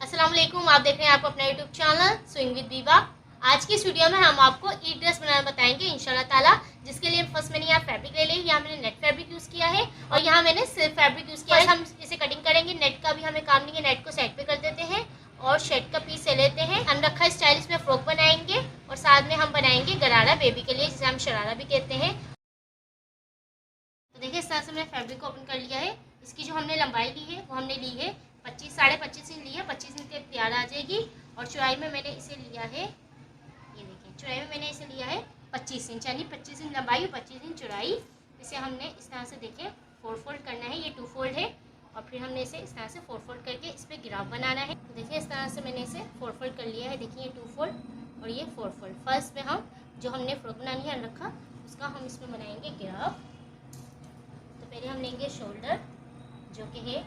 अस्सलाम वालेकुम, आप देख रहे हैं आपको अपना यूट्यूब चैनल स्विंग विद दीवा। आज की इस वीडियो में हम आपको ई ड्रेस बनाना बताएंगे इंशाल्लाह ताला, जिसके लिए फर्स्ट मैंने यहाँ फैब्रिक ले ली। यहाँ मैंने नेट फैब्रिक यूज़ किया है और यहाँ मैंने सिल्क फैब्रिक यूज़ किया है। हम इसे कटिंग करेंगे। नेट का भी हमें काम नहीं है, नेट को साइड पे कर देते हैं और शर्ट का पीस ले लेते हैं। अनरखा स्टाइलिश में फ्रॉक बनाएंगे और साथ में हम बनाएंगे गरारा बेबी के लिए, जिसे हम शरारा भी कहते हैं। तो देखिए इस तरह से मैंने फैब्रिक को ओपन कर लिया है। इसकी जो हमने लंबाई ली है वो हमने ली है 25 इंच ली है। 25 इंच के तैयार आ जाएगी। और चौड़ाई में मैंने इसे लिया है, ये देखिए चौड़ाई में मैंने इसे लिया है 25 इंच, यानी 25 इंच लंबाई और 25 इंच चौड़ाई। इसे हमने इस तरह से देखिए 4 फोल्ड करना है। ये 2 फोल्ड है और फिर हमने इसे इस तरह से 4 फोल्ड करके इस पर गिराव बनाना है। तो देखिए इस तरह से मैंने इसे 4 फोल्ड कर लिया है। देखिए ये 2 फोल्ड और ये 4 फोल्ड। फर्स्ट में हम जो हमने फ्रॉक बनानी है रखा उसका हम इसमें बनाएंगे गिराव। तो पहले हम लेंगे शोल्डर जो कि है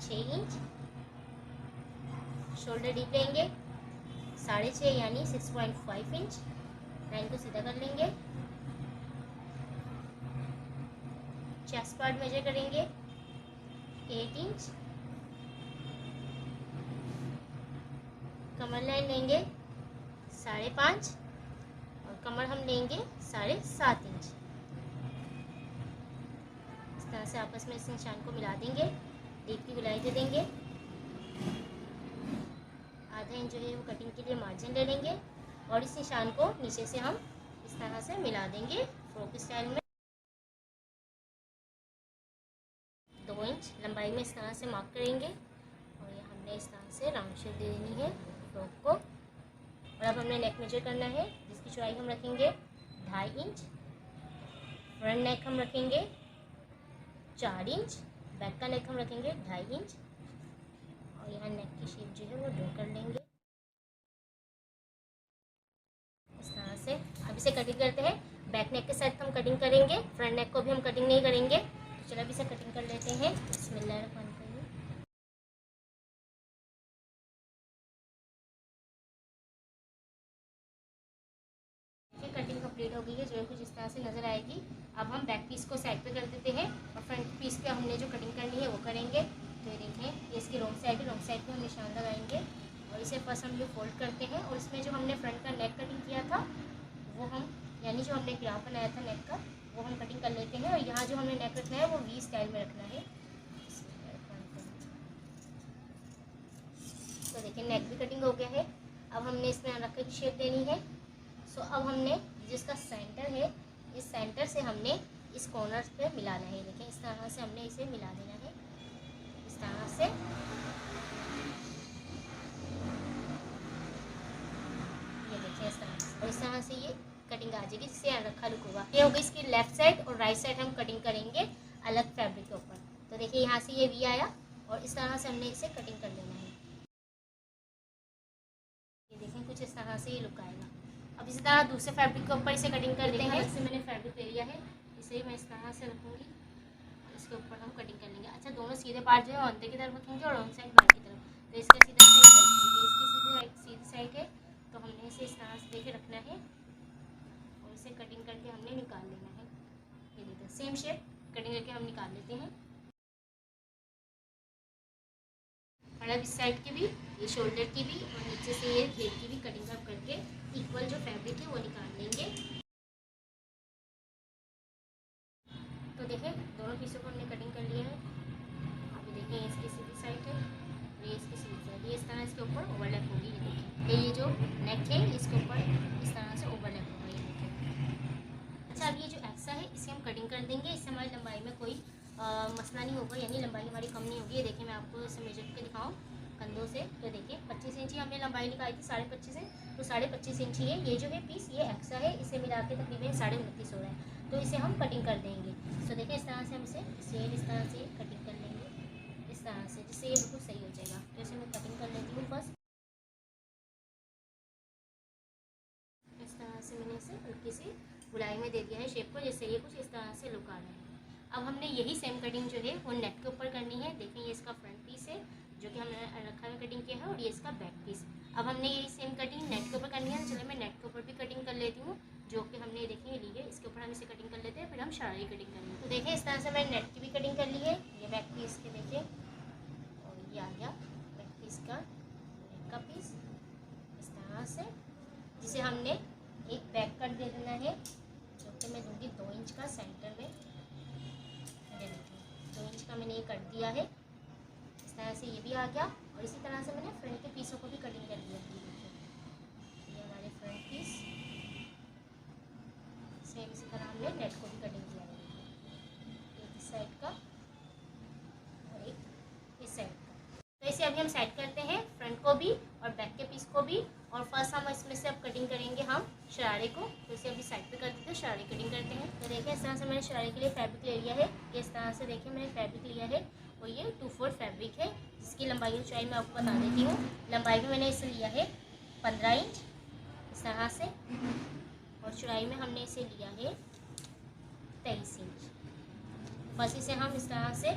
6 इंच। शोल्डर डीप लेंगे 6.5 यानी 6.5 इंच। लाइन को सीधा कर लेंगे। चेस्ट पार्ट मेजर करेंगे 8 इंच। कमर लाइन लेंगे 5.5 और कमर हम लेंगे 7.5 इंच। इस तरह से आपस में इस निशान को मिला देंगे। डीप की गुलाई दे देंगे। आधा इंच जो है वो कटिंग के लिए मार्जिन ले लेंगे और इस निशान को नीचे से हम इस तरह से मिला देंगे फ्रॉक स्टाइल में। 2 इंच लंबाई में इस तरह से मार्क करेंगे और ये हमने इस तरह से राउंड शेप दे देनी है फ्रॉक को। और अब हमने नेक मेजर करना है, जिसकी चौड़ाई हम रखेंगे 2.5 इंच। फ्रंट नेक हम रखेंगे 4 इंच। बैक का नेक हम रखेंगे 2.5 इंच और यहाँ नेक की शेप जो है वो ड्रॉ कर लेंगे इस तरह से। अब इसे कटिंग करते हैं। बैक नेक के साथ हम कटिंग करेंगे, फ्रंट नेक को भी हम कटिंग नहीं करेंगे। तो चलो अब इसे कटिंग कर लेते हैं। बिस्मिल्लाहिर्रहमानिर्रहीम। कटिंग कंप्लीट हो गई है, जो है कुछ इस तरह से नज़र आएगी। अब हम बैक पीस को साइड पे कर देते हैं और फ्रंट पीस पे हमने जो कटिंग करनी है वो करेंगे। तो ये देखें, ये इसकी रॉन्ग साइड है। रॉन्ग साइड पे हम निशान लगाएंगे और इसे फर्स्ट हम ये फोल्ड करते हैं और इसमें जो हमने फ्रंट का नेक कटिंग किया था वो हम, यानी जो हमने ग्राफ बनाया था नेक का, वो हम कटिंग कर लेते हैं। और यहाँ जो हमने नेक रखना है वो वी स्टाइल में रखना है। तो देखिए नेक भी कटिंग हो गया है। अब हमने इसमें अनरखा की शेप देनी है। सो अब हमने जिसका सेंटर है, इस सेंटर से हमने इस कॉर्नर पे मिलाना है। देखिए इस तरह से हमने इसे मिला देना है इस तरह से। ये देखिए इस तरह से, और इस तरह से ये कटिंग आ जाएगी, जिससे अनरखा लुक होगा। ये होगी इसकी लेफ्ट साइड और राइट साइड हम कटिंग करेंगे अलग फैब्रिक के ऊपर। तो देखिए यहाँ से ये वी आया और इस तरह से हमने इसे कटिंग कर लेना है। ये देखें कुछ इस तरह से ये लुक आएगा। अब इसी तरह दूसरे फैब्रिक के ऊपर इसे कटिंग कर लेते हैं। इससे मैंने फैब्रिक ले लिया है, इसे मैं इस तरह से रखूँगी, इसके ऊपर हम कटिंग कर लेंगे। अच्छा, दोनों सीधे पार्ट जो है अंदर की तरफ रखेंगे और रॉन्ग साइड बाहर की तरफ। तो इसका सीधा साइड है, ये इसकी सीधी साइड है। तो हमने इसे इस तरह से देखे रखना है और इसे कटिंग करके हमने निकाल लेना है। ये देखिए सेम शेप कटिंग करके हम निकाल लेते हैं। और अब इस साइड की भी, ये शोल्डर की भी और नीचे से ये घेर की भी कटिंग अप करके इक्वल जो फैब्रिक है वो निकाल लेंगे। तो देखिए दोनों पीसों को हमने कटिंग कर लिया है। अभी देखिए इसकी सीधी साइड है, ये इसकी सीधी साइड, ये इस तरह इसके ऊपर ओवरलैप होगी। ये देखिए ये जो नेक है इसके ऊपर इस तरह से ओवरलैप होगा। ये देखिए। अच्छा, अब ये जो एक्स्ट्रा है इसे हम कटिंग कर देंगे। इससे हमारी लंबाई में कोई मसला नहीं होगा, यानी लंबाई हमारी कम नहीं होगी। ये देखिए मैं आपको इसे मेजर करके दिखाऊँ कंधों से। तो देखिए 25 इंच ही हमने लंबाई निकाली थी 25.5 इंच, तो 25.5 इंच ही है। ये जो है पीस ये एक्स्ट्रा है, इसे मिला के तकरीबन 29.5 हो रहा है। तो इसे हम कटिंग कर देंगे। तो देखिए इस तरह से हम इसे इस तरह से कटिंग कर लेंगे इस तरह से, जिससे ये बिल्कुल सही हो जाएगा। तो इसे मैं कटिंग कर लेती हूँ फर्स्ट। इस तरह से मैंने इसे हल्की सी गुलाई में दे दिया है शेप को, जिससे ये कुछ इस तरह से लुक आ रहा है। अब हमने यही सेम कटिंग जो है वो नेक के ऊपर करनी है। देखिए ये इसका फ्रंट पीस है जो कि हमने रखा में कटिंग किया है और ये इसका बैक पीस। अब हमने यही सेम कटिंग नेक के ऊपर करनी है। चलो मैं नेक के ऊपर भी कटिंग कर लेती हूँ, जो कि हमने देखिए ली है। इसके ऊपर हम इसे कटिंग कर लेते हैं, फिर हम शरारी कटिंग करेंगे। तो देखिए इस तरह से मैंने नेक की भी कटिंग कर ली है। ये बैक पीस के देखिए, और ये आ गया बैक पीस का इस तरह से ये भी आ गया। और इसी तरह से मैंने फ्रंट के पीसों को भी कटिंग कर लिया। ये हमारे फ्रंट पीस, सेम इसी तरह हमने नेट को भी कटिंग किया है। एक इस साइड का और एक इस साइड का। तो इसे अभी हम सेट करते हैं, फ्रंट को भी और बैक के पीस को भी। और फर्स्ट हम इसमें से अब कटिंग करेंगे हम शरारे को। तो इसे अभी साइड पे कर देते हैं, शरारे कटिंग करते हैं। तो देखिए इस तरह से मैंने शरारे के लिए फैब्रिक ले लिया है। ये इस तरह से देखिए मैंने फैब्रिक लिया है और ये 2/4 फैब्रिक है, जिसकी लंबाई और चौड़ाई मैं आपको बता देती हूँ। लंबाई में मैंने इसे लिया है 15 इंच इस तरह से, और चौड़ाई में हमने इसे लिया है 23 इंच। बस इसे हम इस तरह से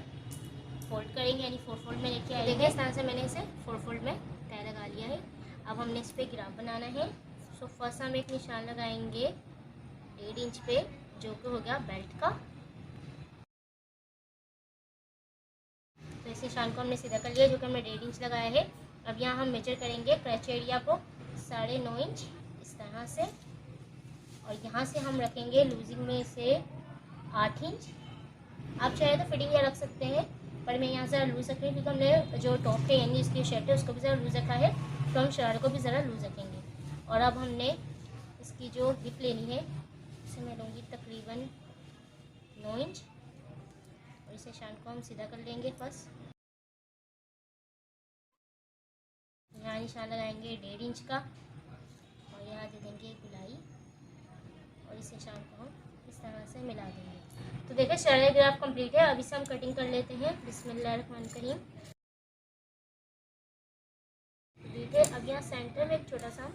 फोल्ड करेंगे, यानी 4 फोल्ड में लेके आएंगे। देखिए इस तरह से मैंने इसे 4 फोल्ड में तय लगा लिया है। अब हमने इस पर ग्राफ बनाना है। सो फर्स्ट हम एक निशान लगाएंगे 1.5 इंच पे, जो कि हो गया बेल्ट का। तो इस निशान को हमने सीधा कर लिया, जो कि हमने 1.5 इंच लगाया है। अब यहाँ हम मेजर करेंगे क्रच एरिया को 9.5 इंच इस तरह से, और यहाँ से हम रखेंगे लूजिंग में इसे 8 इंच। आप चाहे तो फिटिंग या रख सकते हैं, पर मैं यहाँ ज़रा लूज़ रख रही हूँ, क्योंकि हमने जो टॉप है यानी इसकी शर्ट है उसको भी ज़रा लूज़ रखा है, तो हम शरारे को भी ज़रा लूज़ रखेंगे। और अब हमने इसकी जो हिप लेनी है, इसे मैं लूँगी तकरीबन 9 इंच, और इस निशान को हम सीधा कर लेंगे। फर्स्ट यहाँ निशान लगाएंगे 1.5 इंच का, और यहाँ दे देंगे गुलाई, और इस निशान को हम इस तरह से मिला देंगे। तो देखिए शरारे ग्राफ कंप्लीट है। अब इसे हम कटिंग कर लेते हैं। बिस्मिल्लाहिर्रहमानिर्रहीम। ठीक है, अब यहाँ सेंटर में एक छोटा सा हम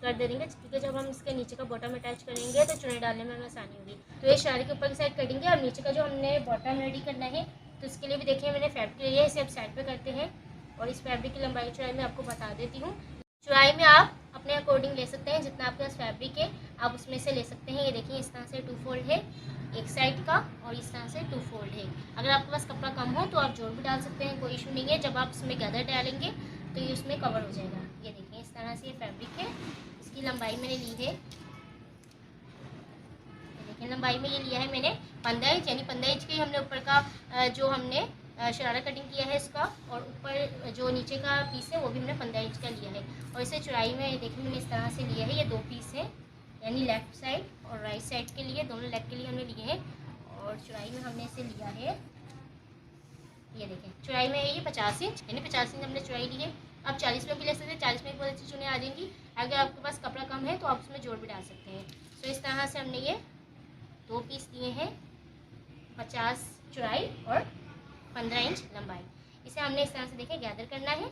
कर दे देंगे, क्योंकि जब हम इसके नीचे का बॉटम अटैच करेंगे तो चुन्नी डालने में हमें आसानी होगी। तो ये शरारे के ऊपर की साइड कटेंगे, और नीचे का जो हमने बॉटम रेडी करना है, तो इसके लिए भी देखिए मैंने फैब्रिक लिया है, इसे अब साइड पे करते हैं। और इस फैब्रिक की लंबाई चौड़ाई मैं आपको बता देती हूँ। चौड़ाई में आप अपने अकॉर्डिंग ले सकते हैं, जितना आपके पास फैब्रिक है आप उसमें से ले सकते हैं। ये देखिए इस तरह से 2 फोल्ड है एक साइड का, और इस तरह से 2 फोल्ड है। अगर आपके पास कपड़ा कम हो तो आप जोड़ भी डाल सकते हैं, कोई इशू नहीं है। जब आप उसमें गैदर डालेंगे तो ये उसमें कवर हो जाएगा। ये देखिए इस तरह से ये फैब्रिक है। इसकी लंबाई मैंने ली है, देखिए लंबाई में ये लिया है मैंने 15 इंच, यानी 15 इंच के हमने ऊपर का जो हमने शरारा कटिंग किया है इसका, और ऊपर जो नीचे का पीस है वो भी हमने 15 इंच का लिया है। और इसे चौड़ाई में देखिए मैंने इस तरह से लिया है। ये 2 पीस है, यानी लेफ़्ट साइड और राइट साइड के लिए, दोनों लेग के लिए हमने लिए हैं। और चौड़ाई में हमने इसे लिया है, ये देखें चौड़ाई में है ये 50 इंच, यानी 50 इंच हमने चौड़ाई ली है। अब 40 में भी ले सकते हैं, 40 में भी बहुत अच्छी चुनें आ जाएंगी। अगर आपके पास कपड़ा कम है तो आप उसमें जोड़ भी डाल सकते हैं। तो इस तरह से हमने ये 2 पीस दिए हैं, 50 चौड़ाई और 15 इंच लंबाई। इसे हमने इस तरह से देखिए गैदर करना है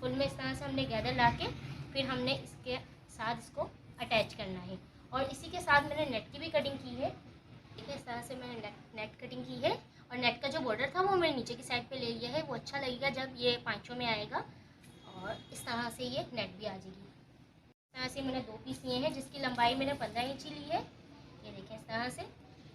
फुल में। इस तरह से हमने गैदर ला के फिर हमने इसके साथ इसको अटैच करना है। और इसी के साथ मैंने नेट की भी कटिंग की है। देखिए इस तरह से मैंने नेट कटिंग की है, और नेट का जो बॉर्डर था वो मैंने नीचे की साइड पे ले लिया है। वो अच्छा लगेगा जब ये पाँचों में आएगा, और इस तरह से ये नेट भी आ जाएगी। इस तरह से मैंने 2 पीस लिए हैं, जिसकी लंबाई मैंने 15 इंच ही ली है। ये देखें इस तरह से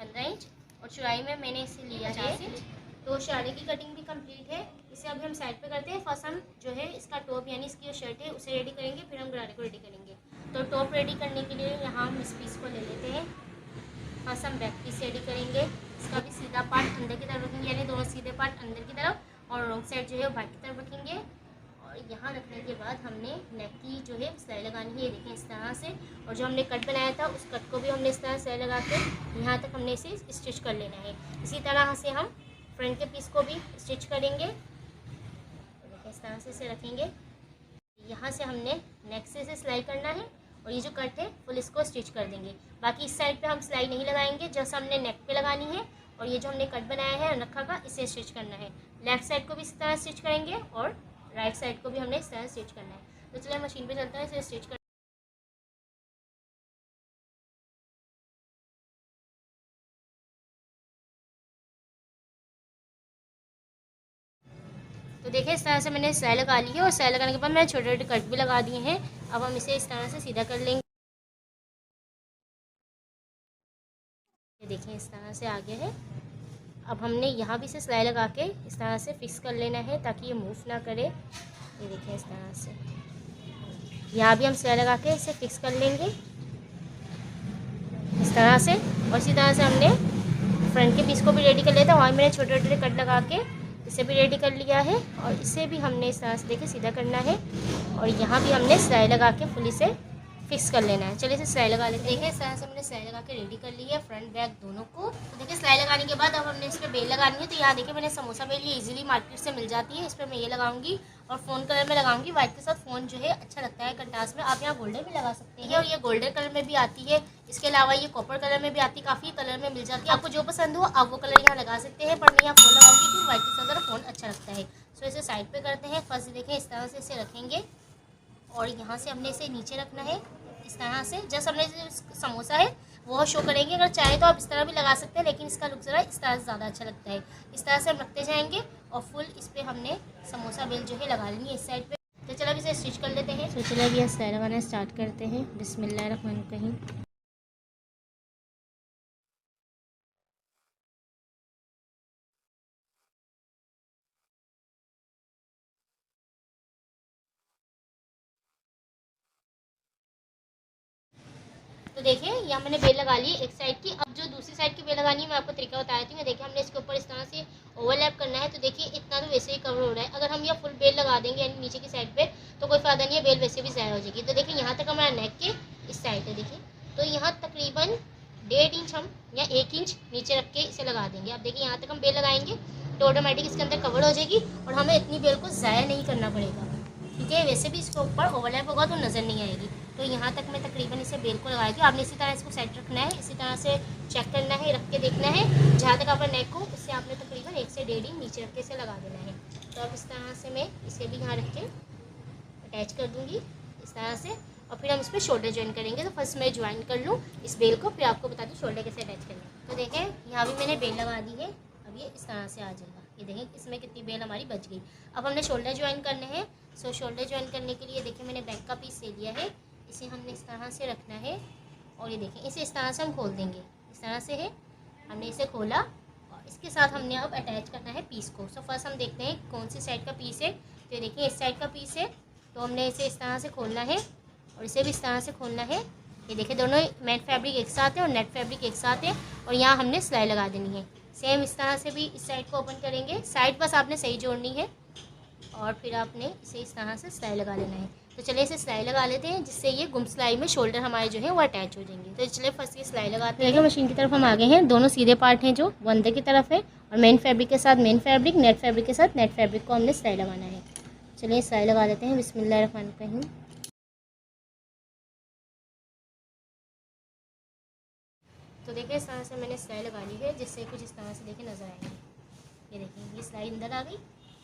15 इंच, और चौड़ाई में मैंने इसे लिया 50 इंच। तो शरारे की कटिंग भी कंप्लीट है। इसे अभी हम साइड पे करते हैं। फर्स्ट हम जो है इसका टॉप यानी इसकी जो शर्ट है उसे रेडी करेंगे, फिर हम गरारे को रेडी करेंगे। तो टॉप रेडी करने के लिए यहाँ हम इस पीस को ले लेते हैं। फर्स्ट हम बैक पीस रेडी करेंगे। इसका भी सीधा पार्ट अंदर की तरफ रखेंगे, यानी दोनों सीधे पार्ट अंदर की तरफ, और रॉन्ग साइड जो है वो बाहर की तरफ रखेंगे। और यहाँ रखने के बाद हमने नेक की जो है सिलाई लगानी है। ये देखें इस तरह से, और जो हमने कट बनाया था उस कट को भी हमने इस तरह सिलाई लगा के यहाँ तक हमने इसे स्टिच कर लेना है। इसी तरह से हम फ्रंट के पीस को भी स्टिच करेंगे। देखिए इस तरह से इसे रखेंगे। यहाँ से हमने नेक से इसे सिलाई करना है, और ये जो कट है फुल इसको स्टिच कर देंगे। बाकी इस साइड पे हम सिलाई नहीं लगाएंगे, जैसा हमने नेक पे लगानी है। और ये जो हमने कट बनाया है रखा का, इसे स्टिच करना है। लेफ्ट साइड को भी इस तरह स्टिच करेंगे, और राइट साइड को भी हमने इस तरह स्टिच करना है। तो चलिए मशीन पे चलते हैं, इसे स्टिच कर। तो देखिए इस तरह से मैंने सिलाई लगा ली है, और सिलाई लगाने के बाद मैंने छोटे छोटे कट भी लगा दिए हैं। अब हम इसे इस तरह से सीधा कर लेंगे। ये देखिए इस तरह से आ गया है। अब हमने यहाँ भी से सिलाई लगा के इस तरह से फिक्स कर लेना है, ताकि ये मूव ना करे। ये देखिए इस तरह से यहाँ भी हम सिलाई लगा के इसे फिक्स कर लेंगे इस तरह से। और इसी तरह से हमने फ्रंट के पीस को भी रेडी कर लेते हैं। वहाँ मैंने छोटे छोटे कट लगा के इसे भी रेडी कर लिया है और इसे भी हमने इस तरह से देखिए सीधा करना है और यहाँ भी हमने सिलाई लगा के फुल इसे फिक्स कर लेना है। चलिए इसे सिलाई लगा लेते हैं। देखिए इस तरह से हमने सिलाई लगा के रेडी कर ली है फ्रंट बैक दोनों को। तो देखिए सिलाई लगाने के बाद अब हमने इस पर बेल लगानी है। तो यहाँ देखिए मैंने समोसा बेल ये इजीली मार्केट से मिल जाती है। इस पर मैं ये लगाऊंगी और फ़ोन कलर में लगाऊंगी। व्हाइट के साथ फ़ोन जो है अच्छा लगता है कंट्रास्ट में। आप यहाँ गोल्डन भी लगा सकते हैं और ये गोल्डन कलर में भी आती है। इसके अलावा ये कॉपर कलर में भी आती है, काफ़ी कलर में मिल जाती है। आपको जो पसंद हो आप वो कलर यहाँ लगा सकते हैं, पर मैं यहाँ फ़ोन लगाऊंगी क्योंकि व्हाइट के साथ फ़ोन अच्छा लगता है। सो इसे साइड पे करते हैं। फर्स्ट देखें इस तरह से इसे रखेंगे और यहाँ से हमने इसे नीचे रखना है इस तरह से। जस्ट हमने समोसा है वो शो करेंगे। अगर चाहे तो आप इस तरह भी लगा सकते हैं, लेकिन इसका लुक ज़रा इस तरह से ज़्यादा अच्छा लगता है। इस तरह से हम रखते जाएंगे और फुल इस पर हमने समोसा बेल जो है लगा लेंगे इस साइड पे। तो चलो अब इसे स्टिच कर लेते हैं। तो चलो अभी सिलाई लगाना स्टार्ट करते हैं। बिस्मिल्लाहिर्रहमानिर्रहीम। तो देखिए यहाँ मैंने बेल लगा ली एक साइड की। अब जो दूसरी साइड की बेल लगानी है मैं आपको तरीका बता देती हूँ। देखिए हमने इसके ऊपर इस तरह से ओवरलैप करना है। तो देखिए इतना तो वैसे ही कवर हो रहा है। अगर हम यह फुल बेल लगा देंगे यानी नीचे की साइड पे तो कोई फायदा नहीं है, बेल वैसे भी ज़ाया हो जाएगी। तो देखिए यहाँ तक हमारा नेक के इस साइड है। देखिए तो यहाँ तकरीबन 1.5 इंच हम या 1 इंच नीचे रख के इसे लगा देंगे। अब देखिए यहाँ तक हम बेल लगाएंगे तो ऑटोमेटिक इसके अंदर कवर हो जाएगी और हमें इतनी बेल को ज़ाया नहीं करना पड़ेगा, ठीक है। वैसे भी इसके ऊपर ओवरलैप होगा तो नज़र नहीं आएगी। तो यहाँ तक मैं तकरीबन इसे बेल को लगाएगी। आपने इसी तरह इसको सेट रखना है, इसी तरह से चेक करना है, रख के देखना है जहाँ तक आपका नेक हो उससे आपने तकरीबन 1 से 1.5 इंच नीचे रख के इसे लगा देना है। तो अब इस तरह से मैं इसे भी यहाँ रख के अटैच कर दूँगी इस तरह से और फिर हम इस पर शोल्डर ज्वाइन करेंगे। तो फर्स्ट मैं ज्वाइन कर लूँ इस बेल को, फिर आपको बता दूँ शोल्डर कैसे अटैच करना। तो देखें यहाँ भी मैंने बेल लगा दी है। अब ये इस तरह से आ जाएगा। ये देखें इसमें कितनी बेल हमारी बच गई। अब हमने शोल्डर ज्वाइन करने हैं। सो शोल्डर ज्वाइन करने के लिए देखिए मैंने बैक का पीस ले लिया है। इसे हमने इस तरह से रखना है और ये देखें इसे इस तरह से हम खोल देंगे। इस तरह से है, हमने इसे खोला और इसके साथ हमने अब अटैच करना है पीस को। सो फर्स्ट हम देखते हैं कौन सी साइड का पीस है। तो देखिए इस साइड का पीस है। तो हमने इसे इस तरह से खोलना है और इसे भी इस तरह से खोलना है। ये देखिए दोनों मैट फैब्रिक एक साथ है और नेट फैब्रिक एक साथ है और यहाँ हमने सिलाई लगा देनी है। सेम इस तरह से भी इस साइड को ओपन करेंगे। साइड बस आपने सही जोड़नी है और फिर आपने इसे इस तरह से सिलाई लगा लेना है। तो चलिए इसे सिलाई लगा लेते हैं जिससे ये गुम सिलाई में शोल्डर हमारे जो है वो अटैच हो जाएंगे। तो चलिए फर्स्ट ये सिलाई लगाते हैं। मशीन की तरफ हम आगे हैं। दोनों सीधे पार्ट हैं जो वो अंदर की तरफ है और मेन फैब्रिक के साथ मेन फैब्रिक, नेट फैब्रिक के साथ नेट फैब्रिक को हमने सिलाई लगाना है। चलिए सिलाई लगा लेते हैं। बिस्मिल्लाहिर्रहमानिर्रहीम। तो देखिए इस तरह से मैंने सिलाई लगा ली है जिससे कुछ इस तरह से देखिए नज़र आएंगे। ये देखिए ये सिलाई अंदर आ गई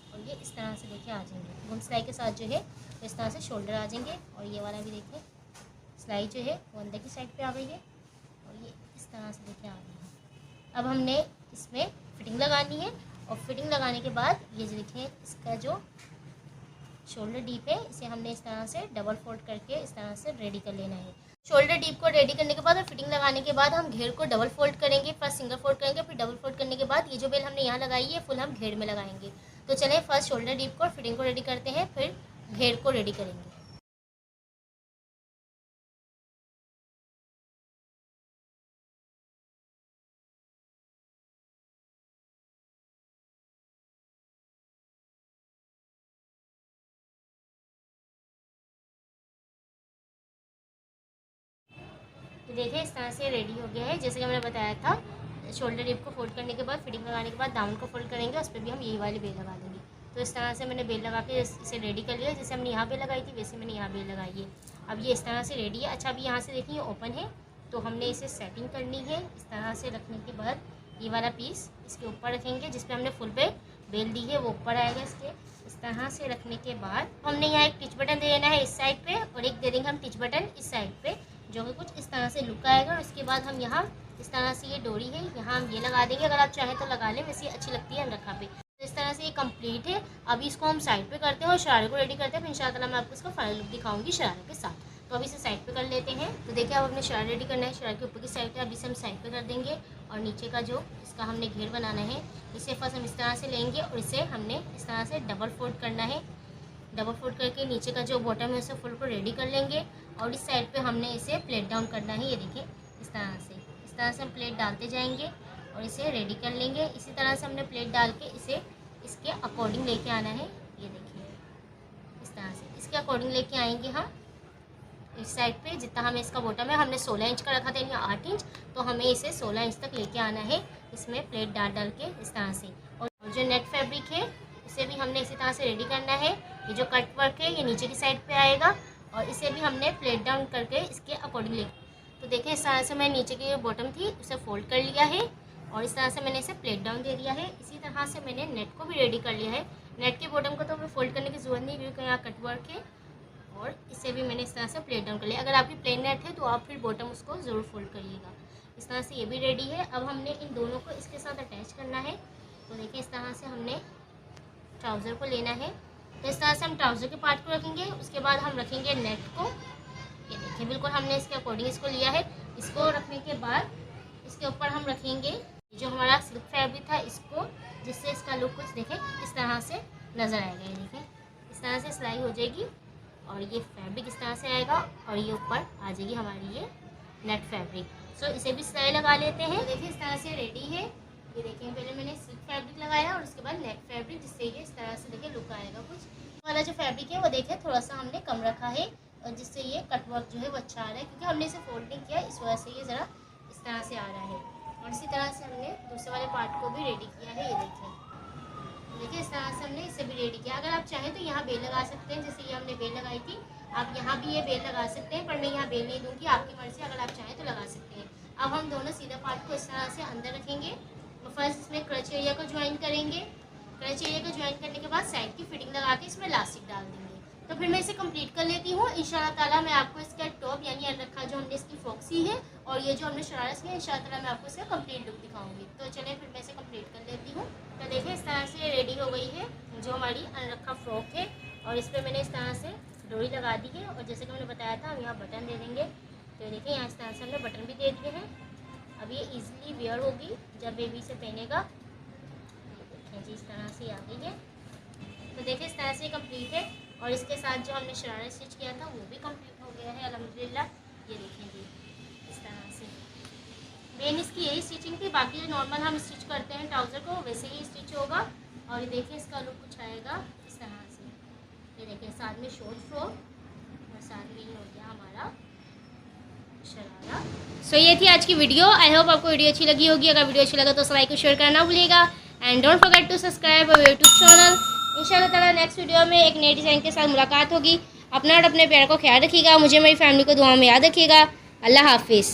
और ये इस तरह से देखिए आ जाएंगे गुम सिलाई के साथ जो है। तो इस तरह से शोल्डर आ जाएंगे और ये वाला भी देखिए सिलाई जो है वो अंदर की साइड पे आ गई है और ये इस तरह से देखिए आ गई है। अब हमने इसमें फिटिंग लगानी है और फिटिंग लगाने के बाद ये जो देखिए इसका जो शोल्डर डीप है इसे हमने इस तरह से डबल फोल्ड करके इस तरह से रेडी कर लेना है। शोल्डर डीप को रेडी करने के बाद और फिटिंग लगाने के बाद हम घेर को डबल फोल्ड करेंगे। फर्स्ट सिंगल फोल्ड करेंगे, फिर डबल फोल्ड करने के बाद ये जो बेल हमने यहाँ लगाई है फुल हम घेर में लगाएंगे। तो चलिए फर्स्ट शोल्डर डीप को और फिटिंग को रेडी करते हैं, फिर घेर को रेडी करेंगे। तो देखिए इस तरह से रेडी हो गया है। जैसे कि मैंने बताया था शोल्डर डिप को फोल्ड करने के बाद फिटिंग लगाने के बाद दामन को फोल्ड करेंगे, उस पर भी हम यही वाली बेल लगा देंगे। तो इस तरह से मैंने बेल लगा के इसे रेडी कर लिया। जैसे हमने यहाँ बेल लगाई थी वैसे मैंने यहाँ बेल लगाई है। अब ये इस तरह से रेडी है। अच्छा अभी यहाँ से देखिए ओपन है तो हमने इसे सेटिंग करनी है। इस तरह से रखने के बाद ये वाला पीस इसके ऊपर रखेंगे जिस पर हमने फुल पे बेल दी है वो ऊपर आएगा इसके। इस तरह से रखने के बाद हमने यहाँ एक टिच बटन दे देना है इस साइड पे और एक दे देंगे हम टिच बटन इस साइड पे, जो कि कुछ इस तरह से लुक आएगा। और उसके बाद हम यहाँ इस तरह से ये डोरी है यहाँ हम ये लगा देंगे। अगर आप चाहें तो लगा लें, वैसे अच्छी लगती है अनरखा पे। तो इस तरह से ये कंप्लीट है। अभी इसको हम साइड पे करते हैं और शरारे को रेडी करते हैं। फिर इंशाल्लाह मैं आपको इसका फाइनल लुक दिखाऊंगी शरारे के साथ। तो अभी इसे साइड पे कर लेते हैं। तो देखिए अब अपने शरारा रेडी करना है। शरारे के ऊपर की साइड है, अभी इसे हम साइड पे कर देंगे और नीचे का जो इसका हमने घेर बनाना है इसे फर्स्ट हम इस तरह से लेंगे और इसे हमने इस तरह से डबल फोल्ड करना है। डबल फोल्ड करके नीचे का जो बॉटम है उसे फुल को रेडी कर लेंगे और इस साइड पे हमने इसे प्लेट डाउन करना है। ये देखिए इस तरह से हम प्लेट डालते जाएंगे और इसे रेडी कर लेंगे। इसी तरह से हमने प्लेट डाल के इसे इसके अकॉर्डिंग लेके आना है। ये देखिए इस तरह से इसके अकॉर्डिंग लेके आएंगे हम इस साइड पे। जितना हमें इसका बॉटम है, हमने 16 इंच का रखा था या 8 इंच, तो हमें इसे 16 इंच तक लेके आना है इसमें प्लेट डाल के इस तरह से। और जो नेट फैब्रिक है इसे भी हमने इसी तरह से रेडी करना है। ये जो कट वर्क है ये नीचे की साइड पे आएगा और इसे भी हमने प्लेट डाउन करके इसके अकॉर्डिंग ले। तो देखें इस तरह से मैं नीचे की बॉटम थी उसे फोल्ड कर लिया है और इस तरह से मैंने इसे प्लेट डाउन दे दिया है। इसी तरह से मैंने नेट को भी रेडी कर लिया है। नेट के बॉटम को तो हमें फोल्ड करने की जरूरत नहीं क्योंकि यहाँ कट वर्क है। और इसे भी मैंने इस तरह से प्लेट डाउन कर लिया। अगर आपकी प्लेन नेट है तो आप फिर बॉटम उसको ज़रूर फोल्ड करिएगा। इस तरह से ये भी रेडी है। अब हमने इन दोनों को इसके साथ अटैच करना है। तो देखिए इस तरह से हमने ट्राउज़र को लेना है। तो इस तरह से हम ट्राउज़र के पार्ट को रखेंगे, उसके बाद हम रखेंगे नेट को। ये देखिए बिल्कुल हमने इसके अकॉर्डिंग इसको लिया है। इसको रखने के बाद इसके ऊपर हम रखेंगे जो हमारा सिल्क फैब्रिक था इसको, जिससे इसका लुक कुछ देखें इस तरह से नज़र आएगा। ये देखें इस तरह से सिलाई हो जाएगी और ये फैब्रिक इस तरह से आएगा और ये ऊपर आ जाएगी हमारी ये नेट फैब्रिक। सो इसे भी सिलाई लगा लेते हैं। देखिए इस तरह से रेडी है। ये देखें पहले मैंने सिल्क फैब्रिक लगाया और उसके बाद नेट फैब्रिक, जिससे ये इस तरह से देखिए लुक आएगा। कुछ वाला जो फैब्रिक है वो देखें थोड़ा सा हमने कम रखा है और जिससे ये कट वर्क जो है वो अच्छा आ रहा है, क्योंकि हमने इसे फोल्ड नहीं किया इस वजह से ये ज़रा इस तरह से आ रहा है। और इसी तरह से हमने दूसरे वाले पार्ट को भी रेडी किया है। ये देखिए इस तरह से हमने इसे भी रेडी किया। अगर आप चाहें तो यहाँ बेल लगा सकते हैं, जैसे ये हमने बेल लगाई थी, आप यहाँ भी ये बेल लगा सकते हैं, पर मैं यहाँ बेल नहीं दूँगी, आपकी मर्ज़ी। अगर आप चाहें तो लगा सकते हैं। अब हम दोनों सीधा पार्ट को इस तरह से अंदर रखेंगे और फर्स्ट इसमें क्रच एरिया को ज्वाइन करेंगे। क्रच एरिया को ज्वाइन करने के बाद साइड की फिटिंग लगा के इसमें इलास्टिक डाल देंगे। तो फिर मैं इसे कंप्लीट कर लेती हूँ। इंशाल्लाह ताला मैं आपको इसका टॉप यानी रखा जो हमने इसकी फ्रॉक सी है और ये जो हमने शरारा सी है, इंशाल्लाह ताला मैं आपको इसका कंप्लीट लुक दिखाऊंगी। तो चलिए फिर मैं इसे कंप्लीट कर लेती हूँ। तो देखिए इस तरह से रेडी हो गई है जो हमारी अनरखा फ्रॉक है और इस पर मैंने इस तरह से डोरी लगा दी है। और जैसे कि मैंने बताया था हम यहाँ बटन दे देंगे। तो देखिए यहाँ इस तरह से हमने बटन भी दे दिए हैं। अब ये ईजिली वेयर होगी जब बेबी से पहनेगा। देखिए जी इस तरह से आ गई है। तो देखिए इस तरह से कंप्लीट है और इसके साथ जो हमने शरारा स्टिच किया था वो भी कंप्लीट हो गया है अल्हम्दुलिल्लाह। ये देखें जी इस तरह से मेन इसकी यही स्टिचिंग थी। बाकी जो नॉर्मल हम स्टिच करते हैं ट्राउज़र को वैसे ही स्टिच होगा। और ये देखिए इसका लुक कुछ आएगा इस तरह से। ये देखिए साथ में शॉर्ट फ्रॉक और साथ में हो गया हमारा शरारा। सो ये थी आज की वीडियो। आई होप आपको वीडियो अच्छी लगी होगी। अगर वीडियो अच्छी लगा तो लाइक और शेयर करना भूलिएगा and don't forget to subscribe our YouTube channel. इंशाल्लाह ताला नेक्स्ट वीडियो में एक नए डिज़ाइन के साथ मुलाकात होगी। अपना और अपने प्यार को ख्याल रखिएगा। मुझे मेरी फैमिली को दुआ में याद रखिएगा। अल्लाह हाफिज़।